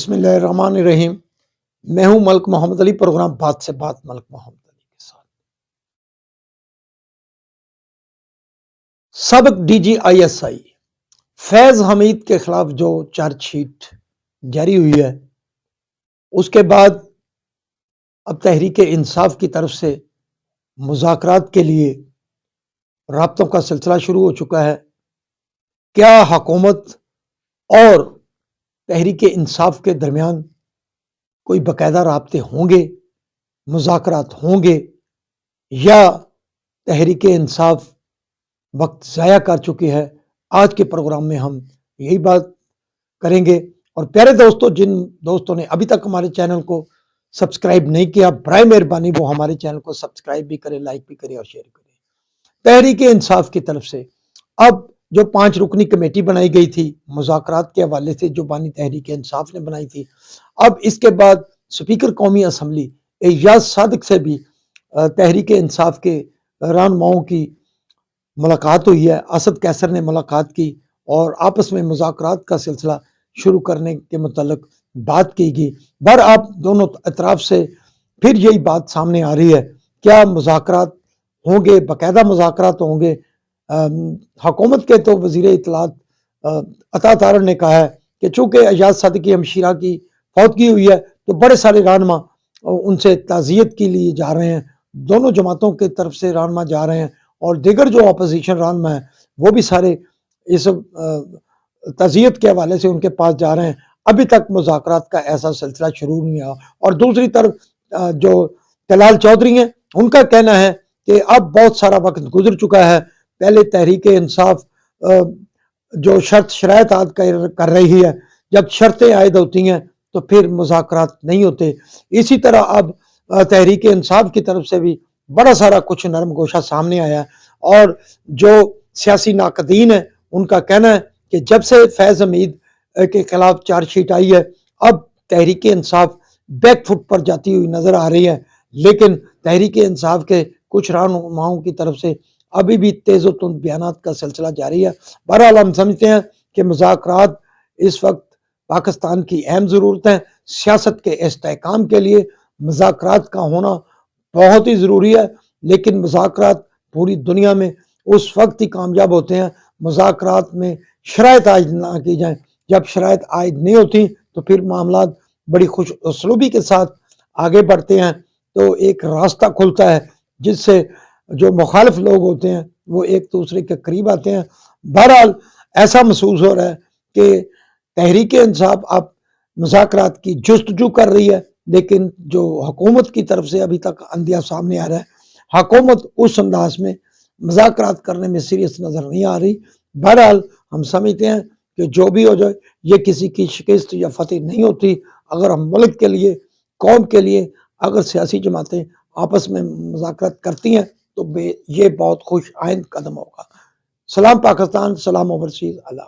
बिस्मिल्लाहिर्रहमानिर्रहीम। मैं हूं मलिक मोहम्मद अली। प्रोग्राम बात से बात मलिक मोहम्मद अली के साथ। सबक DGISI फैज हमीद के खिलाफ जो चार्जशीट जारी हुई है, उसके बाद अब तहरीक इंसाफ की तरफ से मुज़ाकरात के लिए राब्तों का सिलसिला शुरू हो चुका है। क्या हुकूमत और तहरीक इंसाफ के दरमियान कोई बाकायदा राब्ते होंगे, मुज़ाकरात होंगे, या तहरीक इंसाफ वक्त ज़ाया कर चुकी है? आज के प्रोग्राम में हम यही बात करेंगे। और प्यारे दोस्तों, जिन दोस्तों ने अभी तक हमारे चैनल को सब्सक्राइब नहीं किया, बराए मेहरबानी वो हमारे चैनल को सब्सक्राइब भी करें, लाइक भी करें और शेयर करें। तहरीक इंसाफ की तरफ से अब जो 5 रुकनी कमेटी बनाई गई थी मुज़ाकरात के हवाले से, जो बानी तहरीक इंसाफ ने बनाई थी, अब इसके बाद स्पीकर कौमी असम्बली एजाज सादिक से भी तहरीक इंसाफ के रहनुमाओं की मुलाकात हुई है। असद कैसर ने मुलाकात की और आपस में मुज़ाकरात का सिलसिला शुरू करने के मुतल्लिक बात की गई। बर आप दोनों अतराफ से फिर यही बात सामने आ रही है, क्या मुज़ाकरात होंगे, बाकायदा मुज़ाकरात होंगे? हुकूमत के तो वज़ीर इत्तलात अता तारड़ ने कहा है कि चूँकि एजाज सादिक की हमशीरा की फौतगी हुई है तो बड़े सारे रहनुमा उनसे ताज़ियत के लिए जा रहे हैं। दोनों जमातों की तरफ से रहनुमा जा रहे हैं और दीगर जो अपोजिशन रहनुमा है वो भी सारे इस ताज़ियत के हवाले से उनके पास जा रहे हैं। अभी तक मुज़ाकरात का ऐसा सिलसिला शुरू नहीं हुआ। और दूसरी तरफ जो तलाल चौधरी हैं, उनका कहना है कि अब बहुत सारा वक्त गुजर चुका है। पहले तहरीक इंसाफ जो शर्त शराइत आयद कर रही है, जब शर्तें आयद होती हैं तो फिर मुज़ाकरात नहीं होते। इसी तरह अब तहरीक इंसाफ की तरफ से भी बड़ा सारा कुछ नरम गोशा सामने आया है। और जो सियासी नाकदीन है, उनका कहना है कि जब से फैज़ हमीद के खिलाफ चार्जशीट आई है, अब तहरीक इंसाफ बैकफुट पर जाती हुई नजर आ रही है। लेकिन तहरीक इंसाफ के कुछ रहनुमाओं की तरफ से अभी भी तेज़ व तुंद बयानात का सिलसिला जारी है। बहरहाल हम समझते हैं कि मुज़ाकरात इस वक्त पाकिस्तान की अहम ज़रूरत है। सियासत के इस्तेहकाम के लिए मुज़ाकरात का होना बहुत ही ज़रूरी है। लेकिन मुज़ाकरात पूरी दुनिया में उस वक्त ही कामयाब होते हैं मुज़ाकरात में शराइत आयद ना की जाए। जब शराइत आयद नहीं होती तो फिर मामलात बड़ी खुश उसलूबी के साथ आगे बढ़ते हैं, तो एक रास्ता खुलता है जिससे जो मुखालिफ लोग होते हैं वो एक दूसरे के करीब आते हैं। बहरहाल ऐसा महसूस हो रहा है कि तहरीक इंसाफ अब मुज़ाकरात की जुस्तजू कर रही है, लेकिन जो हुकूमत की तरफ से अभी तक अंदिया सामने आ रहा है, हुकूमत उस अंदाज में मुज़ाकरात करने में सीरियस नज़र नहीं आ रही। बहरहाल हम समझते हैं कि जो भी हो जाए, ये किसी की शिकस्त या फतेह नहीं होती। अगर हम मुल्क के लिए, कौम के लिए अगर सियासी जमातें आपस में मुज़ाकरात करती हैं तो ये बहुत खुश आइंद कदम होगा। सलाम पाकिस्तान, सलाम ओवरसीज़, अल्लाह।